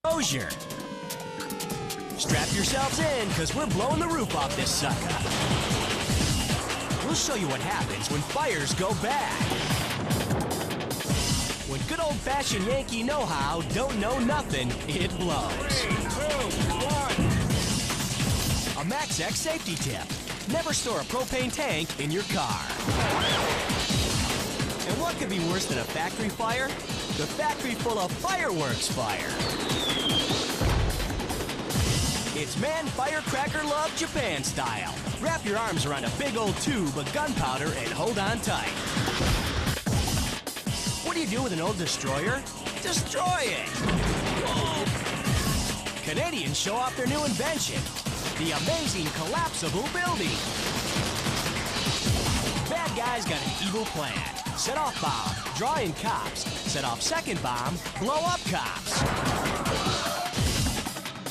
Exposure. Strap yourselves in, because we're blowing the roof off this sucker. We'll show you what happens when fires go bad. When good old-fashioned Yankee know-how don't know nothing, it blows. 3, 2, 1. A MaxX safety tip. Never store a propane tank in your car. And what could be worse than a factory fire? The factory full of fireworks fire. It's Man Firecracker Love Japan style. Wrap your arms around a big old tube of gunpowder and hold on tight. What do you do with an old destroyer? Destroy it! Canadians show off their new invention, the amazing collapsible building. Bad guys got an evil plan. Set off bomb, draw in cops. Set off second bomb, blow up cops.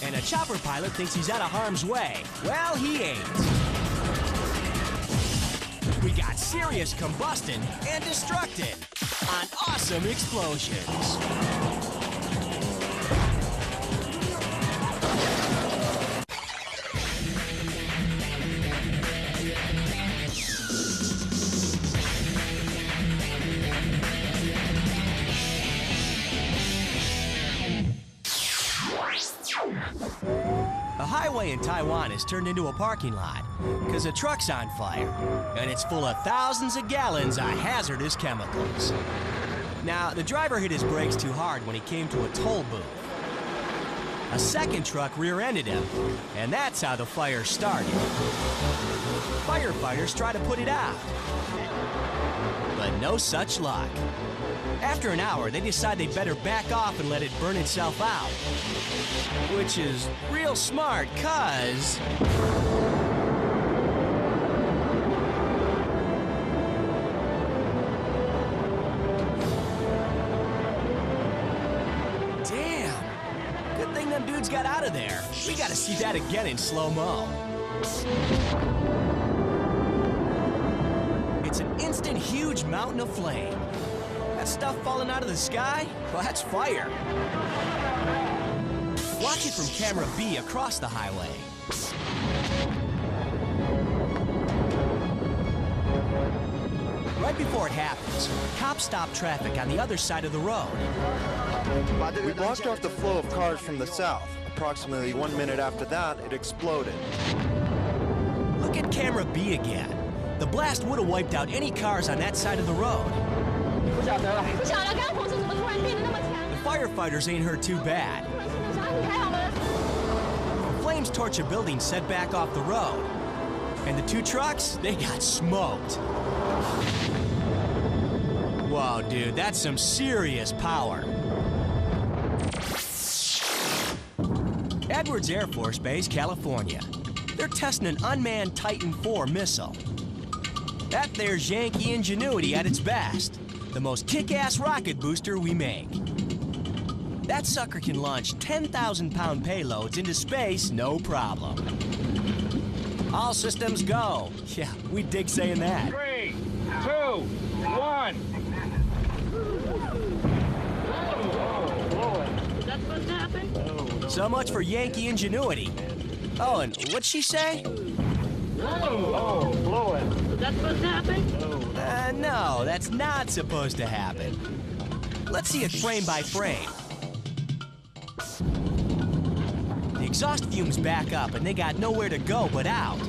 And a chopper pilot thinks he's out of harm's way. Well, he ain't. We got serious combustion and destructing on awesome explosions. A highway in Taiwan is turned into a parking lot because a truck's on fire, and it's full of thousands of gallons of hazardous chemicals. Now, the driver hit his brakes too hard when he came to a toll booth. A second truck rear-ended him, and that's how the fire started. Firefighters try to put it out, but no such luck. After an hour, they decide they'd better back off and let it burn itself out. Which is real smart, 'cause... Damn! Good thing them dudes got out of there. We gotta see that again in slow-mo. It's an instant huge mountain of flame. That stuff falling out of the sky? Well, that's fire. Watch it from camera B across the highway. Right before it happens, cops stop traffic on the other side of the road. We blocked off the flow of cars from the south. Approximately 1 minute after that, it exploded. Look at camera B again. The blast would have wiped out any cars on that side of the road. The firefighters ain't hurt too bad. The flames torch a building set back off the road. And the two trucks, they got smoked. Whoa, dude, that's some serious power. Edwards Air Force Base, California. They're testing an unmanned Titan IV missile. That there's Yankee ingenuity at its best. The most kick-ass rocket booster we make. That sucker can launch 10,000-pound payloads into space, no problem. All systems go. Yeah, we dig saying that. 3, 2, 1. Is that supposed to happen? So much for Yankee ingenuity. Oh, and what'd she say? Oh, blow it. Is that supposed to happen? No, that's not supposed to happen. Let's see it frame by frame. The exhaust fumes back up and they got nowhere to go but out.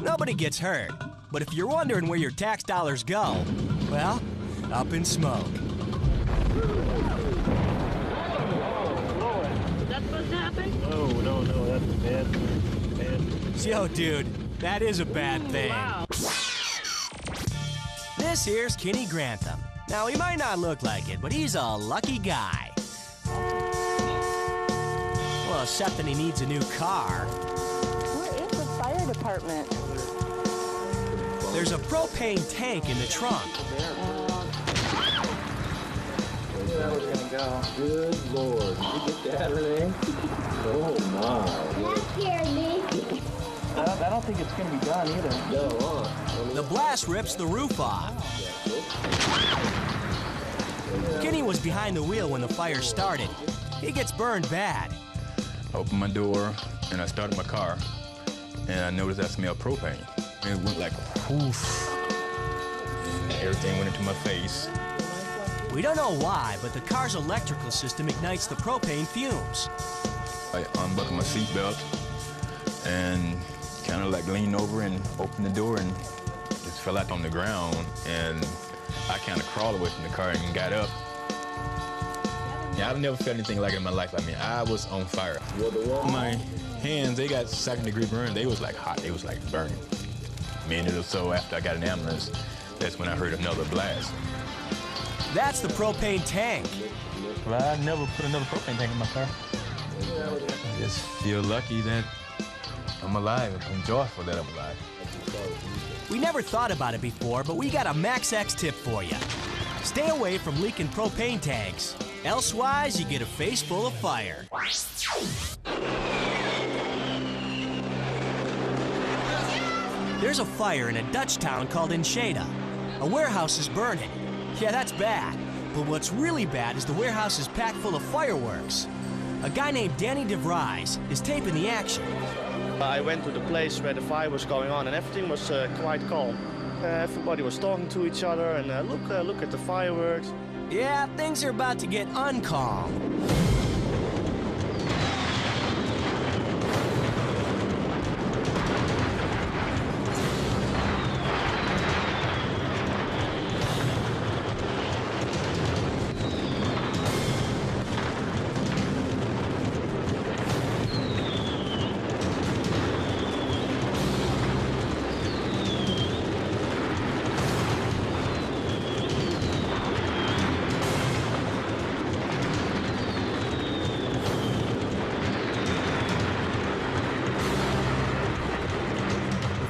Nobody gets hurt, but if you're wondering where your tax dollars go, well, up in smoke. Is that supposed to happen? No, that's bad. Yo, dude, that is a bad thing. Wow. This here's Kenny Grantham. Now, he might not look like it, but he's a lucky guy. Well, except that he needs a new car. Where is the fire department? There's a propane tank in the trunk. Where's that was gonna go? Good Lord, did you get that, Renee? Oh my. That scared me. I don't think it's gonna be done either. No, The blast rips the roof off. Skinny was behind the wheel when the fire started. He gets burned bad. I opened my door and I started my car, and I noticed I smelled propane. It went like poof, and everything went into my face. We don't know why, but the car's electrical system ignites the propane fumes. I unbuckled my seatbelt and kind of like leaned over and opened the door and just fell out on the ground, and I kind of crawled away from the car and got up. Yeah, I've never felt anything like it in my life. I mean, I was on fire. My hands, they got second-degree burn. They was like hot. They was like burning. A minute or so after I got an ambulance, that's when I heard another blast. That's the propane tank. Well, I never put another propane tank in my car. I just feel lucky that I'm alive. I'm joyful that I'm alive. We never thought about it before, but we got a MaxX tip for you. Stay away from leaking propane tanks. Elsewise, you get a face full of fire. There's a fire in a Dutch town called Enschede. A warehouse is burning. Yeah, that's bad. But what's really bad is the warehouse is packed full of fireworks. A guy named Danny DeVries is taping the action. I went to the place where the fire was going on, and everything was quite calm. Everybody was talking to each other, and look at the fireworks. Yeah, things are about to get uncalm.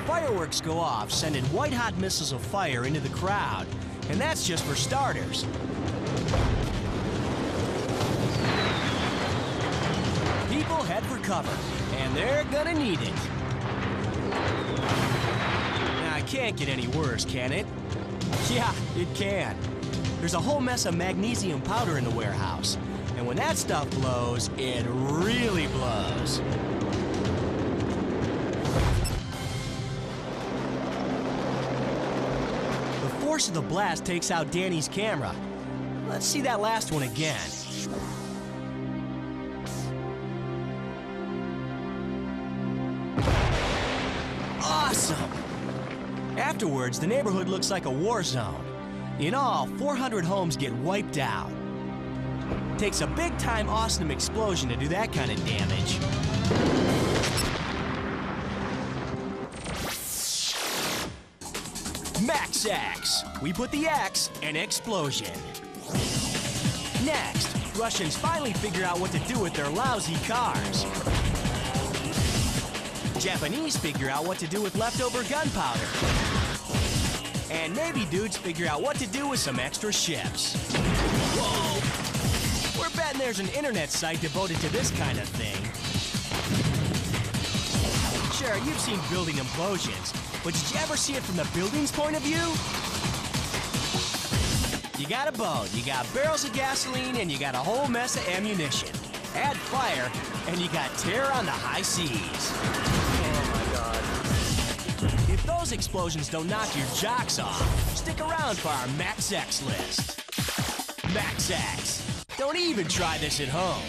Fireworks go off, sending white-hot missiles of fire into the crowd. And that's just for starters. People head for cover, and they're gonna need it. Now, it can't get any worse, can it? Yeah, it can. There's a whole mess of magnesium powder in the warehouse. And when that stuff blows, it really blows. The force of the blast takes out Danny's camera. Let's see that last one again. Awesome! Afterwards, the neighborhood looks like a war zone. In all, 400 homes get wiped out. Takes a big-time awesome explosion to do that kind of damage. MaxX. We put the X in explosion. Next, Russians finally figure out what to do with their lousy cars. Japanese figure out what to do with leftover gunpowder. And Navy dudes figure out what to do with some extra ships. Whoa! We're betting there's an internet site devoted to this kind of thing. Sure, you've seen building implosions, but did you ever see it from the building's point of view? You got a boat, you got barrels of gasoline, and you got a whole mess of ammunition. Add fire, and you got terror on the high seas. Oh my God. If those explosions don't knock your jocks off, stick around for our MaxX list. MaxX. Don't even try this at home.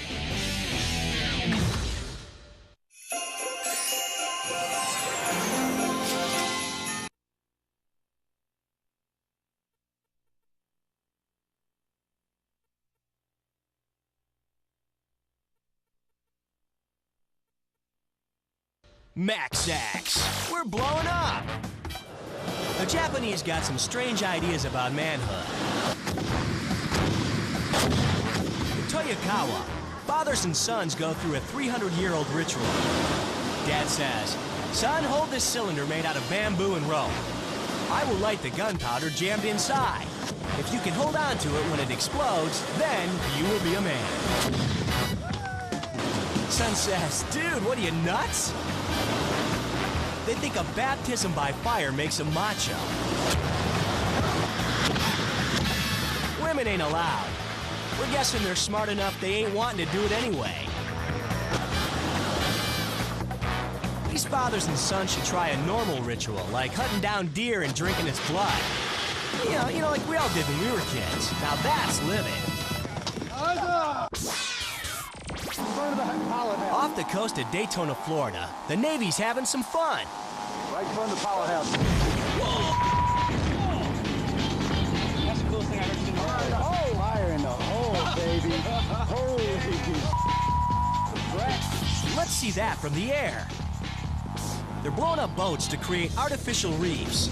MaxX. We're blowing up. The Japanese got some strange ideas about manhood. In Toyokawa, fathers and sons go through a 300-year-old ritual. Dad says, "Son, hold this cylinder made out of bamboo and rope. I will light the gunpowder jammed inside. If you can hold on to it when it explodes, then you will be a man." Son says, "Dude, what are you, nuts?" They think a baptism by fire makes them macho. Women ain't allowed. We're guessing they're smart enough they ain't wanting to do it anyway. These fathers and sons should try a normal ritual, like hunting down deer and drinking its blood. You know, like we all did when we were kids. Now that's living. Off the coast of Daytona, Florida, the Navy's having some fun. Right in front of the pilot house. That's the coolest thing I've ever seen in my life. Oh, fire in the hole, baby. Holy crap. Let's see that from the air. They're blowing up boats to create artificial reefs.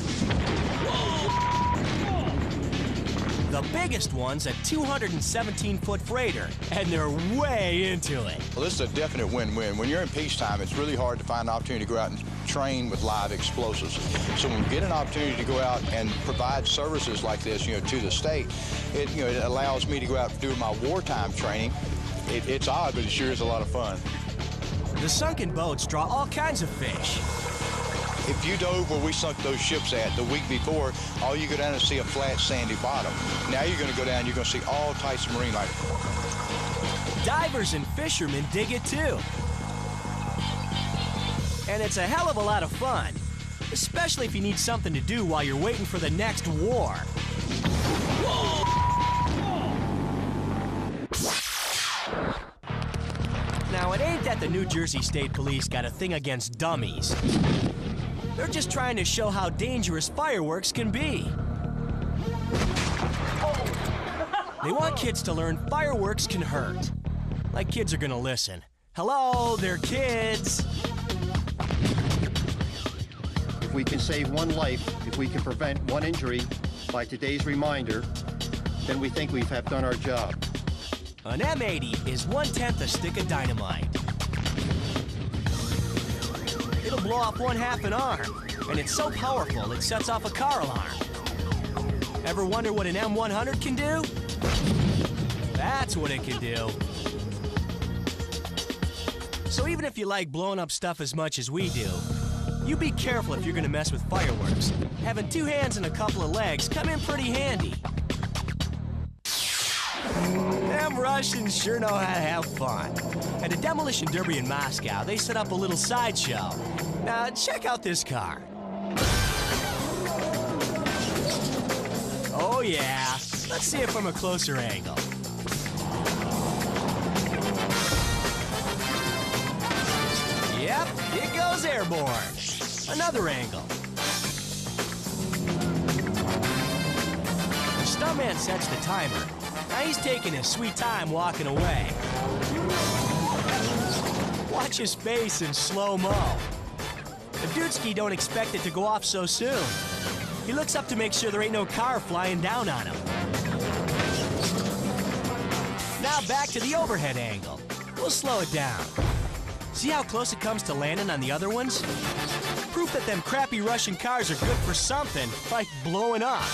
The biggest one's a 217-foot freighter, and they're way into it. Well, this is a definite win-win. When you're in peacetime, it's really hard to find an opportunity to go out and train with live explosives. So when we get an opportunity to go out and provide services like this, to the state, it allows me to go out and do my wartime training. It's odd, but it sure is a lot of fun. The sunken boats draw all kinds of fish. If you dove where we sunk those ships at the week before, all you go down and see a flat, sandy bottom. Now you're going to go down, you're going to see all types of marine life. Divers and fishermen dig it too. And it's a hell of a lot of fun, especially if you need something to do while you're waiting for the next war. Now, it ain't that the New Jersey State Police got a thing against dummies. They're just trying to show how dangerous fireworks can be. They want kids to learn fireworks can hurt. Like kids are gonna listen. Hello, they're kids. If we can save one life, if we can prevent one injury by today's reminder, then we think we have done our job. An M80 is 1/10 a stick of dynamite. It'll blow off 1/2 an arm, and it's so powerful it sets off a car alarm. Ever wonder what an M100 can do? That's what it can do. So even if you like blowing up stuff as much as we do, you be careful if you're gonna mess with fireworks. Having 2 hands and a couple of legs come in pretty handy. Them Russians sure know how to have fun. At a demolition derby in Moscow, they set up a little sideshow. Now, check out this car. Oh, yeah. Let's see it from a closer angle. Yep, it goes airborne. Another angle. The stuntman sets the timer. Now he's taking his sweet time walking away. Watch his face in slow-mo. The Dudesky don't expect it to go off so soon. He looks up to make sure there ain't no car flying down on him. Now back to the overhead angle. We'll slow it down. See how close it comes to landing on the other ones? Proof that them crappy Russian cars are good for something, like blowing up.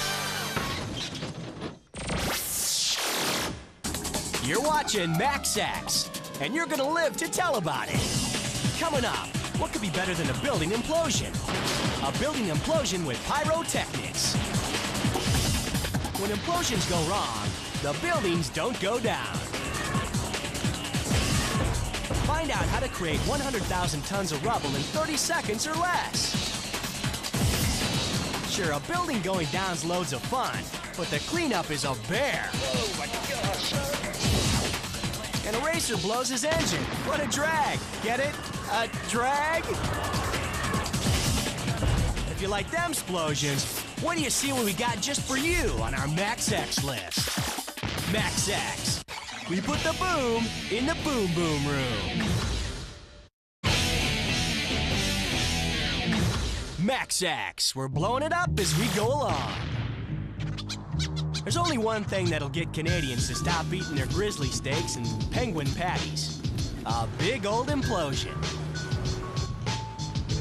You're watching MaxX, and you're gonna live to tell about it. Coming up, what could be better than a building implosion? A building implosion with pyrotechnics. When implosions go wrong, the buildings don't go down. Find out how to create 100,000 tons of rubble in 30 seconds or less. Sure, a building going down's loads of fun, but the cleanup is a bear. Oh my gosh. And a racer blows his engine. What a drag. Get it? A drag? If you like them explosions, what do you see what we got just for you on our MaxX list? MaxX. We put the boom in the boom boom room. MaxX. We're blowing it up as we go along. There's only one thing that'll get Canadians to stop eating their grizzly steaks and penguin patties. A big old implosion.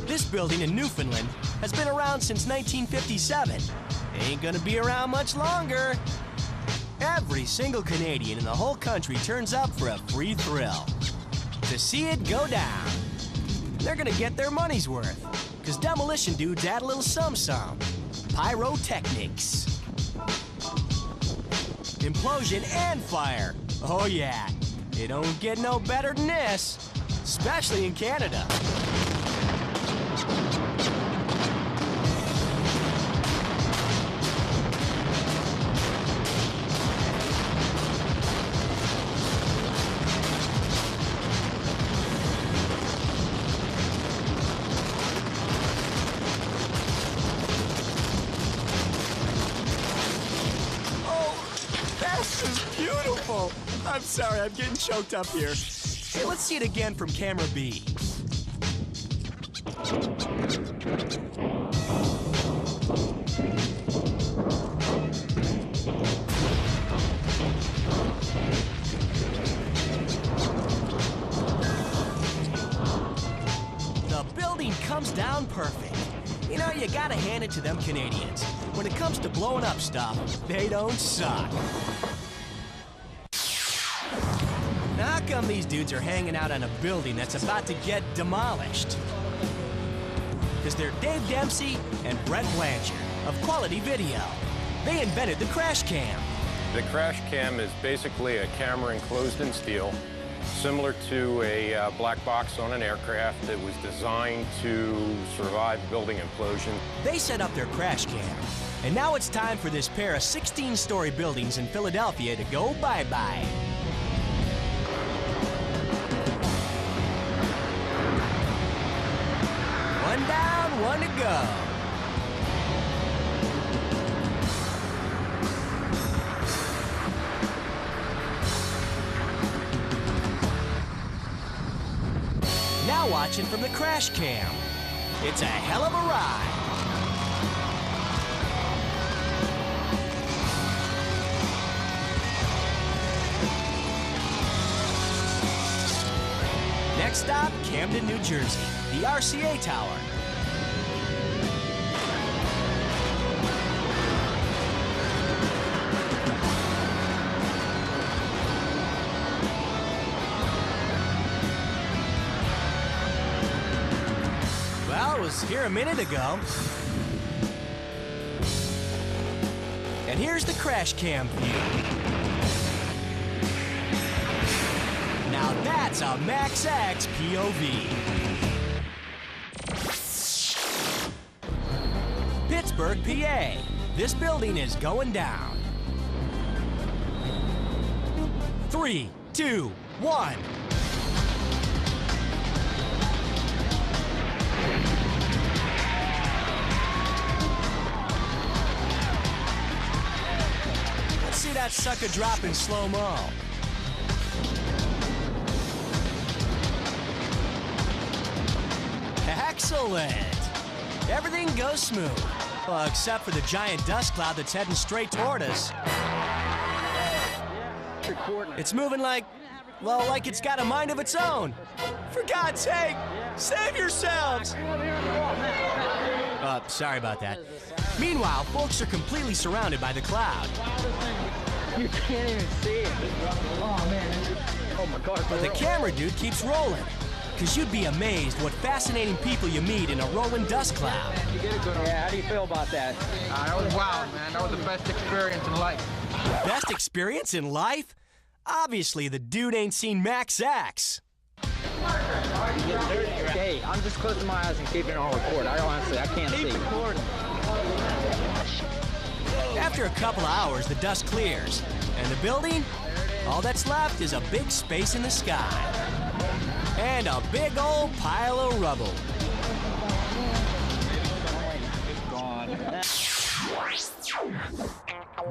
This building in Newfoundland has been around since 1957. Ain't gonna be around much longer. Every single Canadian in the whole country turns up for a free thrill. To see it go down. They're gonna get their money's worth. Cause demolition dudes add a little some-some. Pyrotechnics. implosion, and fire. Oh yeah, it don't get no better than this, especially in Canada. Beautiful. I'm sorry, I'm getting choked up here. Hey, let's see it again from camera B. The building comes down perfect. You know, you gotta hand it to them Canadians. When it comes to blowing up stuff, they don't suck. How come these dudes are hanging out on a building that's about to get demolished? Because they're Dave Dempsey and Brett Blanchard of Quality Video. They invented the crash cam. The crash cam is basically a camera enclosed in steel, similar to a black box on an aircraft that was designed to survive building implosion. They set up their crash cam, and now it's time for this pair of 16-story buildings in Philadelphia to go bye-bye. One down, one to go. Now watching from the crash cam. It's a hell of a ride. Next stop, Camden, New Jersey, the RCA Tower. Well, it was here a minute ago. And here's the crash cam view. Now that's a Max X POV. Pittsburgh, PA. This building is going down. 3, 2, 1. Let's see that sucker drop in slow-mo. Excellent. Everything goes smooth. Well, except for the giant dust cloud that's heading straight toward us. It's moving like, well, like it's got a mind of its own. For God's sake, save yourselves. Sorry about that. Meanwhile, folks are completely surrounded by the cloud. You can't even see it. Oh, man. Oh, my God. But the camera dude keeps rolling. Because you'd be amazed what fascinating people you meet in a rolling dust cloud. Yeah, how do you feel about that? That was wild, man. That was the best experience in life. Best experience in life? Obviously, the dude ain't seen Max X. Hey, I'm just closing my eyes and keeping it on record. I can't see. After a couple of hours, the dust clears. And the building? All that's left is a big space in the sky. And a big old pile of rubble.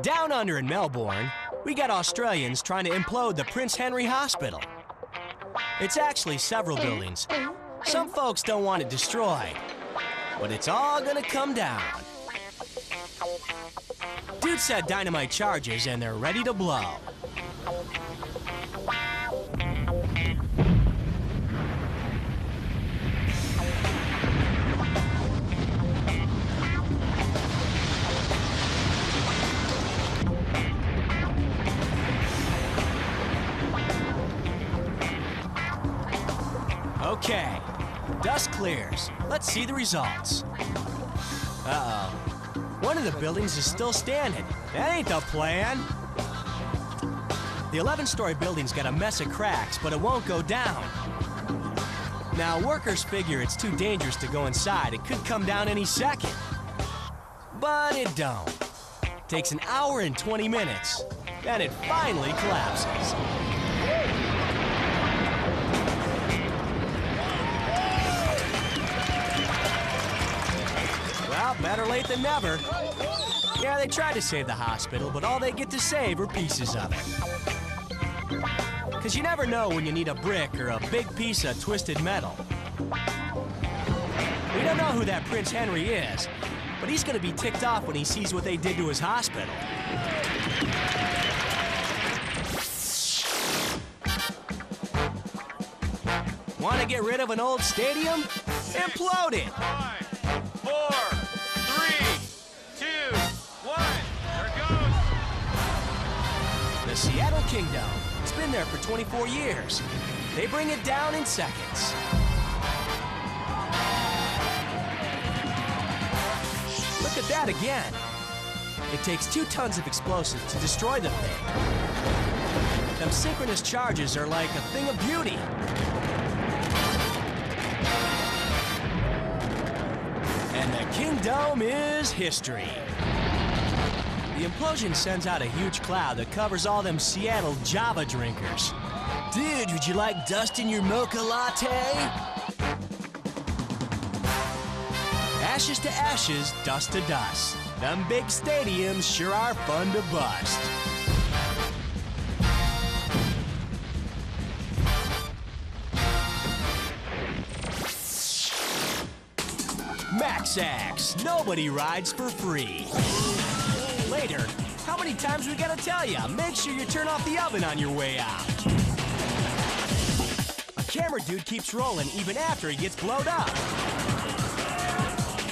Down under in Melbourne, we got Australians trying to implode the Prince Henry Hospital. It's actually several buildings. Some folks don't want it destroyed, but it's all gonna come down. Dude set dynamite charges and they're ready to blow. Okay, dust clears. Let's see the results. Uh-oh. One of the buildings is still standing. That ain't the plan. The 11-story building's got a mess of cracks, but it won't go down. Now, workers figure it's too dangerous to go inside. It could come down any second. But it don't. Takes an hour and 20 minutes. Then it finally collapses. Well, better late than never. Yeah, they tried to save the hospital, but all they get to save are pieces of it. Because you never know when you need a brick or a big piece of twisted metal. We don't know who that Prince Henry is, but he's gonna be ticked off when he sees what they did to his hospital. Want to get rid of an old stadium? Implode it! 5, 4, 3, 2, 1. There it goes. The Seattle Kingdom. It's been there for 24 years. They bring it down in seconds. Look at that again. It takes 2 tons of explosives to destroy the thing. Them synchronous charges are like a thing of beauty. And the Kingdom is history. The implosion sends out a huge cloud that covers all them Seattle Java drinkers. Dude, would you like dust in your mocha latte? Ashes to ashes, dust to dust. Them big stadiums sure are fun to bust. MaxX, nobody rides for free. Later, how many times we gotta tell ya? Make sure you turn off the oven on your way out. A camera dude keeps rolling even after he gets blowed up.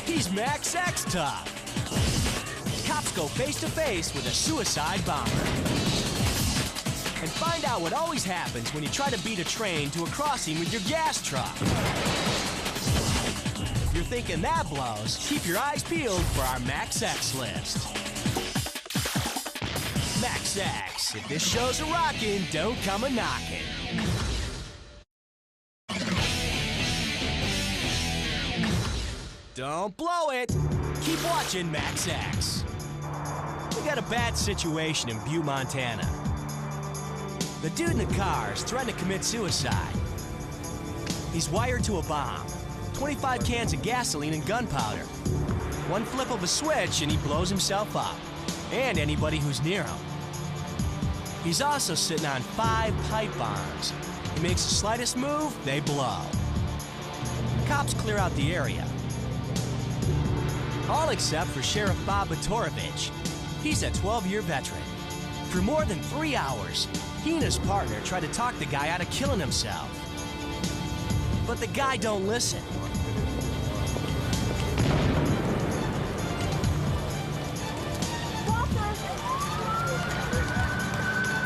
He's MaxX tough. Cops go face to face with a suicide bomber. And find out what always happens when you try to beat a train to a crossing with your gas truck. If you're thinking that blows, keep your eyes peeled for our MaxX list. MaxX, if this show's a rockin', don't come a knockin'. Don't blow it. Keep watching MaxX. We got a bad situation in Butte, Montana. The dude in the car is threatening to commit suicide. He's wired to a bomb. 25 cans of gasoline and gunpowder. One flip of a switch and he blows himself up. And anybody who's near him. He's also sitting on 5 pipe bombs. He makes the slightest move, they blow. Cops clear out the area. All except for Sheriff Bob Batorovich. He's a 12-year veteran. For more than 3 hours, he and his partner try to talk the guy out of killing himself. But the guy don't listen.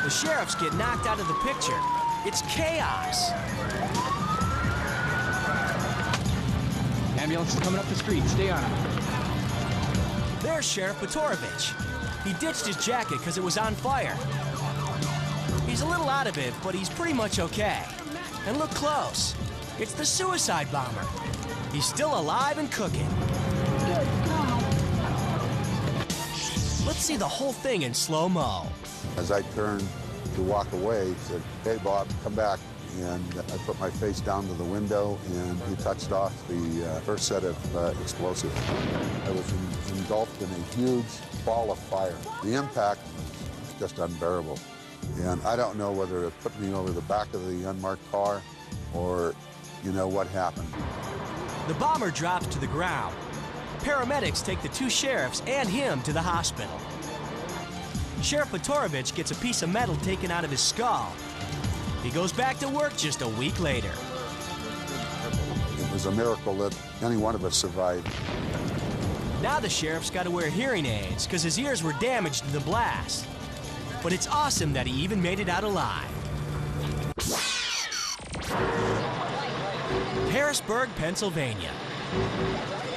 The sheriffs get knocked out of the picture. It's chaos. Ambulance is coming up the street. Stay on him. There's Sheriff Batorovich. He ditched his jacket because it was on fire. He's a little out of it, but he's pretty much okay. And look close. It's the suicide bomber. He's still alive and cooking. Let's see the whole thing in slow-mo. As I turned to walk away, he said, "Hey, Bob, come back." And I put my face down to the window, and he touched off the first set of explosives. I was engulfed in a huge ball of fire. The impact was just unbearable. And I don't know whether it put me over the back of the unmarked car or, you know, what happened. The bomber drops to the ground. Paramedics take the 2 sheriffs and him to the hospital. Sheriff Batorovich gets a piece of metal taken out of his skull. He goes back to work just a week later. It was a miracle that any one of us survived. Now the sheriff's got to wear hearing aids because his ears were damaged in the blast. But it's awesome that he even made it out alive. Harrisburg, Pennsylvania.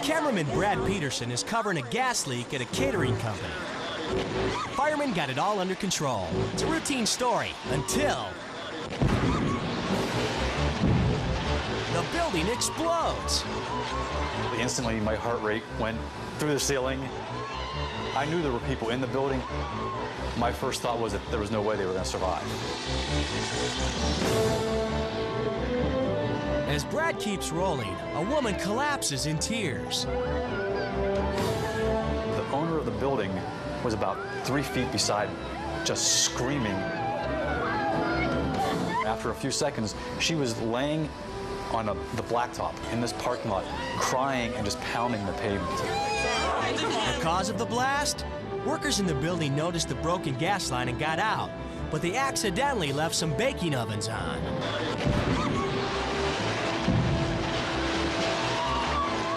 Cameraman Brad Peterson is covering a gas leak at a catering company. Firemen got it all under control. It's a routine story until the building explodes. Instantly, my heart rate went through the ceiling. I knew there were people in the building. My first thought was that there was no way they were going to survive. As Brad keeps rolling, a woman collapses in tears. The owner of the building was about 3 feet beside me, just screaming. After a few seconds, she was laying on the blacktop in this parking lot, crying and just pounding the pavement. The cause of the blast? Workers in the building noticed the broken gas line and got out, but they accidentally left some baking ovens on.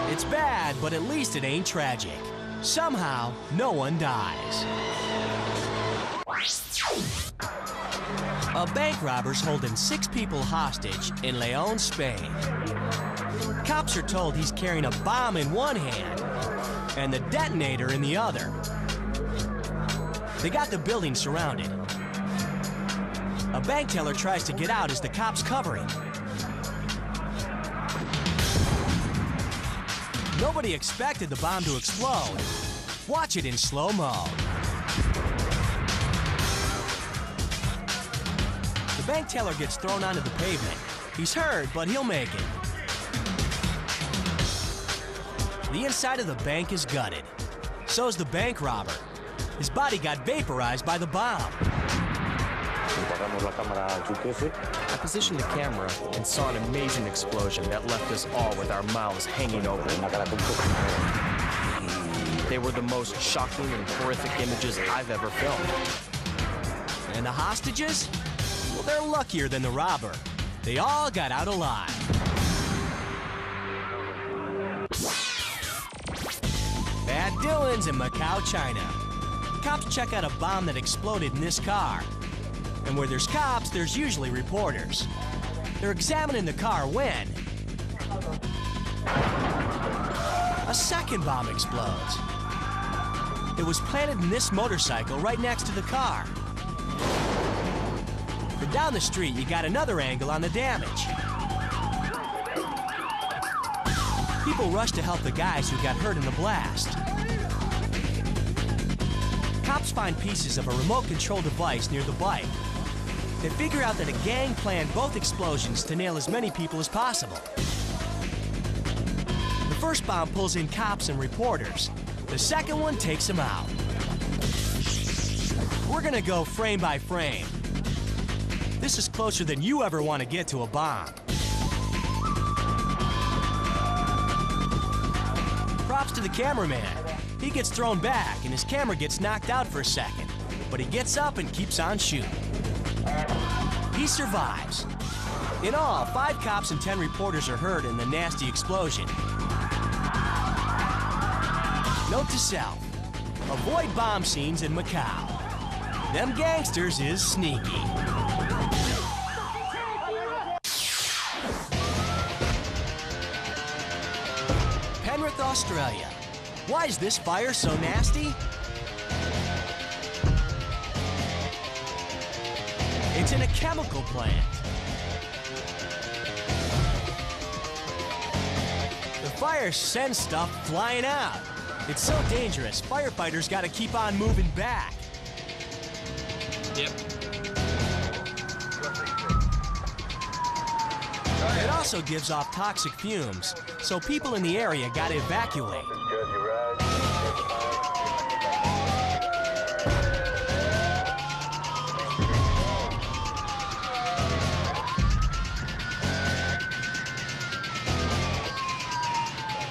It's bad, but at least it ain't tragic. Somehow, no one dies. A bank robber's holding 6 people hostage in Leon, Spain. Cops are told he's carrying a bomb in one hand and the detonator in the other. They got the building surrounded. A bank teller tries to get out as the cops cover him. Nobody expected the bomb to explode. Watch it in slow-mo. The bank teller gets thrown onto the pavement. He's hurt, but he'll make it. The inside of the bank is gutted. So's the bank robber. His body got vaporized by the bomb. I positioned the camera and saw an amazing explosion that left us all with our mouths hanging open. They were the most shocking and horrific images I've ever filmed. And the hostages? Well, they're luckier than the robber. They all got out alive. Bad doings in Macau, China. Cops check out a bomb that exploded in this car. And where there's cops, there's usually reporters. They're examining the car when a second bomb explodes. It was planted in this motorcycle right next to the car. But down the street, you got another angle on the damage. People rush to help the guys who got hurt in the blast. Cops find pieces of a remote control device near the bike. They figure out that a gang planned both explosions to nail as many people as possible. The first bomb pulls in cops and reporters. The second one takes them out. We're gonna go frame by frame. This is closer than you ever want to get to a bomb. Props to the cameraman. He gets thrown back and his camera gets knocked out for a second, but he gets up and keeps on shooting. He survives. In all, 5 cops and 10 reporters are hurt in the nasty explosion. Note to self, avoid bomb scenes in Macau. Them gangsters is sneaky. Penrith, Australia. Why is this fire so nasty? It's in a chemical plant. The fire sends stuff flying out. It's so dangerous, firefighters gotta keep on moving back. Yep. It also gives off toxic fumes, so people in the area gotta evacuate.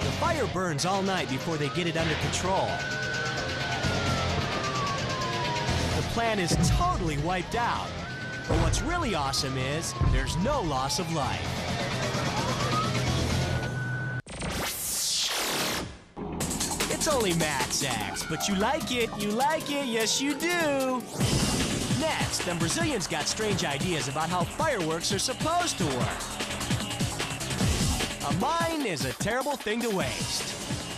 The fire burns all night before they get it under control. The plant is totally wiped out. But what's really awesome is there's no loss of life. It's only Matt Sachs, but you like it, yes you do. Next, them Brazilians got strange ideas about how fireworks are supposed to work. A mine is a terrible thing to waste.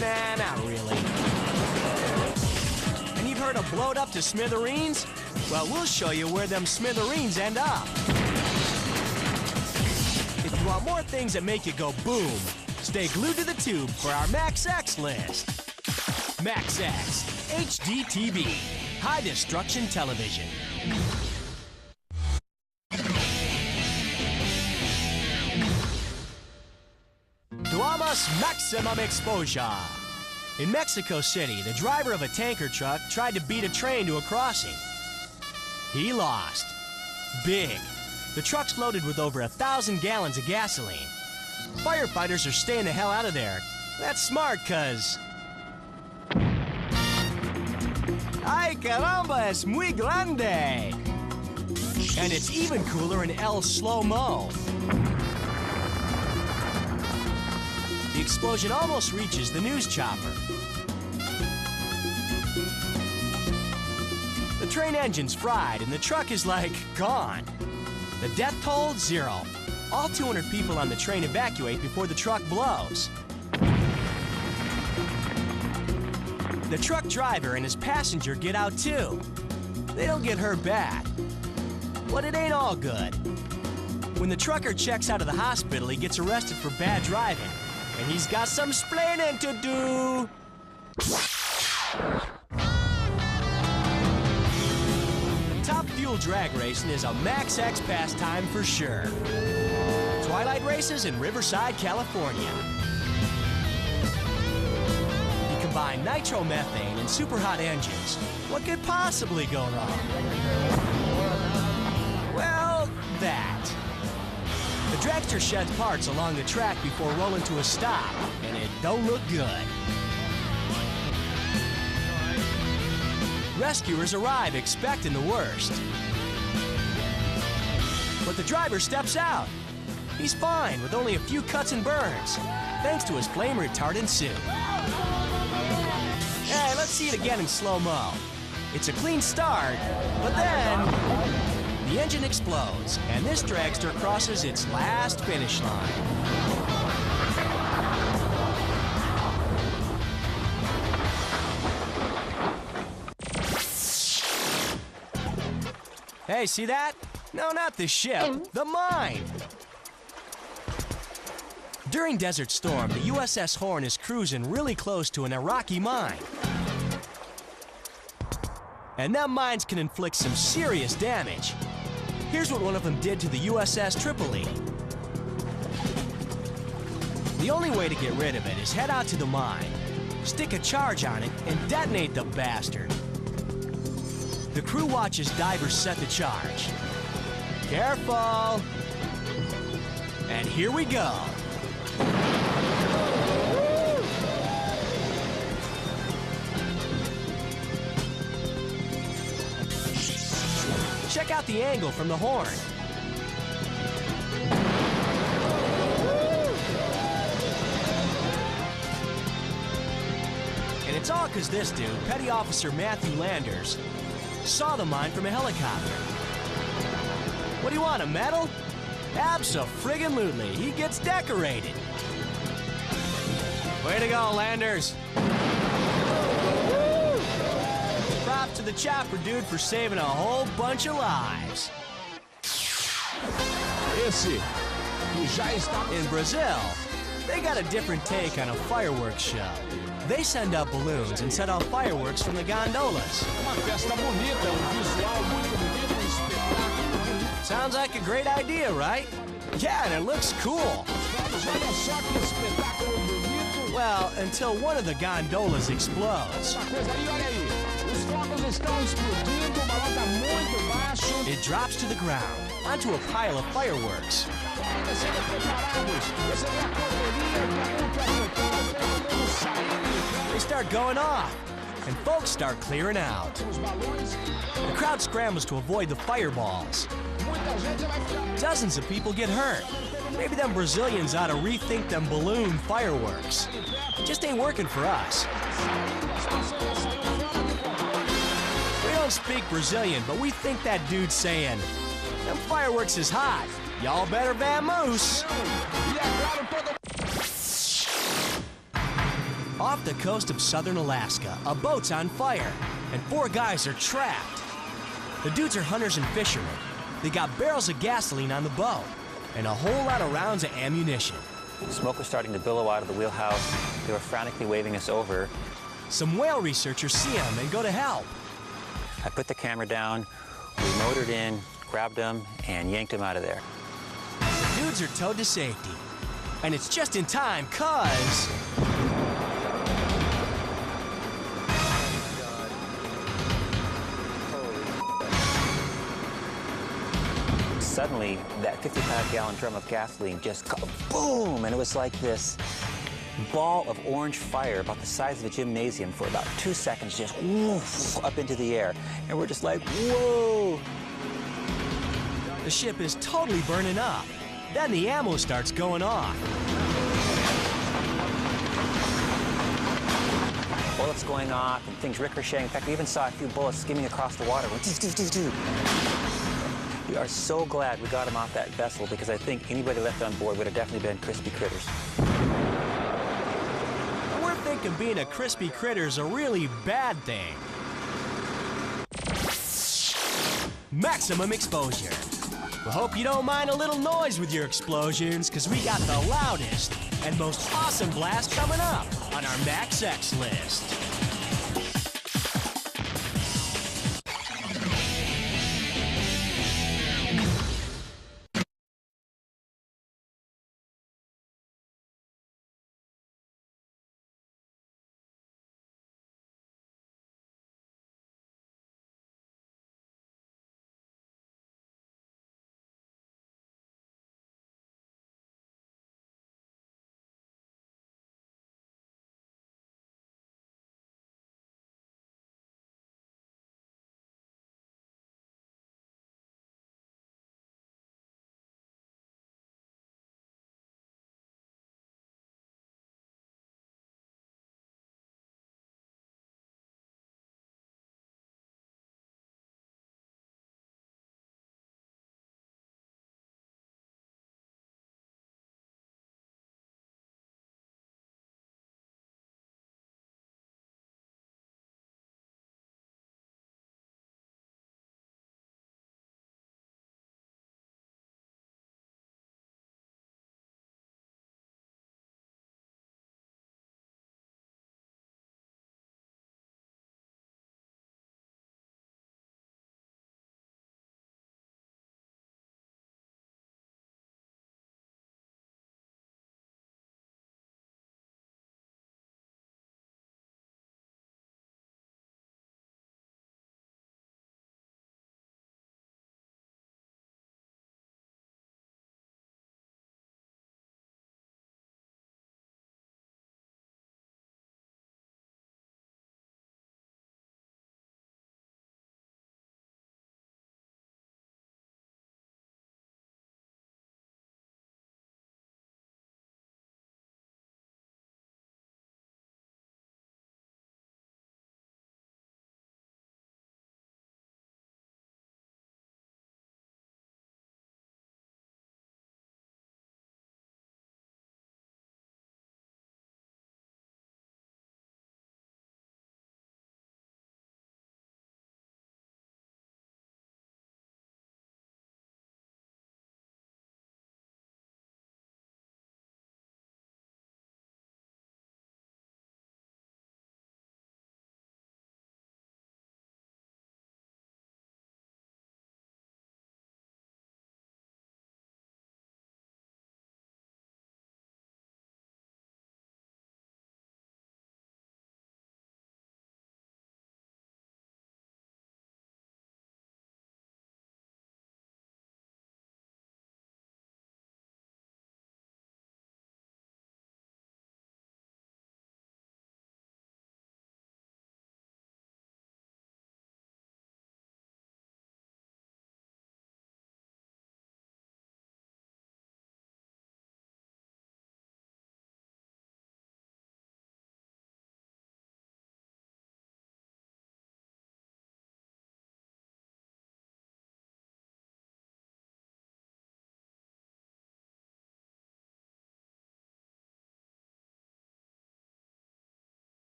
Nah, not really. And even heard of blowed up to smithereens? Well, we'll show you where them smithereens end up. If you want more things that make you go boom, stay glued to the tube for our Max X list. Max X, HDTV, high destruction television. Duamas maximum exposure. In Mexico City, the driver of a tanker truck tried to beat a train to a crossing. He lost. Big. The truck's loaded with over 1,000 gallons of gasoline. Firefighters are staying the hell out of there. That's smart, cuz... Ay caramba, es muy grande! And it's even cooler in El Slow-Mo. The explosion almost reaches the news chopper. The train engine's fried and the truck is like gone. The death toll, 0. All 200 people on the train evacuate before the truck blows. The truck driver and his passenger get out too. They don't get hurt bad. But it ain't all good. When the trucker checks out of the hospital, he gets arrested for bad driving. And he's got some splaining to do. Top Fuel drag racing is a Max X pastime for sure. Twilight races in Riverside, California. You combine nitromethane and super hot engines. What could possibly go wrong? Well, that. The dragster sheds parts along the track before rolling to a stop, and it don't look good. Rescuers arrive expecting the worst. But the driver steps out. He's fine with only a few cuts and burns, thanks to his flame retardant suit. Hey, let's see it again in slow-mo. It's a clean start, but then... the engine explodes, and this dragster crosses its last finish line. Hey, see that? No, not the ship, the mine. During Desert Storm, the USS Horn is cruising really close to an Iraqi mine. And them mines can inflict some serious damage. Here's what one of them did to the USS Tripoli. The only way to get rid of it is head out to the mine, stick a charge on it, and detonate the bastard. The crew watches divers set the charge. Careful! And here we go. Check out the angle from the horn. And it's all because this dude, Petty Officer Matthew Landers, saw the mine from a helicopter. What do you want, a medal? Abso-friggin-lutely, he gets decorated. Way to go, Landers. Props to the chopper dude for saving a whole bunch of lives. In Brazil, they got a different take on a fireworks show. They send up balloons and set off fireworks from the gondolas. Sounds like a great idea, right? Yeah, and it looks cool. Well, until one of the gondolas explodes. It drops to the ground, onto a pile of fireworks. They start going off, and folks start clearing out. The crowd scrambles to avoid the fireballs. Dozens of people get hurt. Maybe them Brazilians ought to rethink them balloon fireworks. It just ain't working for us. We don't speak Brazilian, but we think that dude's saying, them fireworks is hot. Y'all better vamoose. Off the coast of southern Alaska, a boat's on fire. and 4 guys are trapped. The dudes are hunters and fishermen. They got barrels of gasoline on the boat and a whole lot of rounds of ammunition. Smoke was starting to billow out of the wheelhouse. They were frantically waving us over. Some whale researchers see them and go to help. I put the camera down, we motored in, grabbed them, and yanked them out of there. The dudes are towed to safety. And it's just in time, 'cause... Suddenly, that 55-gallon drum of gasoline just boom, and it was like this ball of orange fire about the size of a gymnasium for about 2 seconds, just woof, up into the air. And we're just like, whoa! The ship is totally burning up. Then the ammo starts going off. Bullets going off and things ricocheting. In fact, we even saw a few bullets skimming across the water. We are so glad we got him off that vessel, because I think anybody left on board would have definitely been crispy critters. We're thinking being a crispy critter's a really bad thing. Maximum exposure. We hope you don't mind a little noise with your explosions, because we got the loudest and most awesome blast coming up on our Max X list.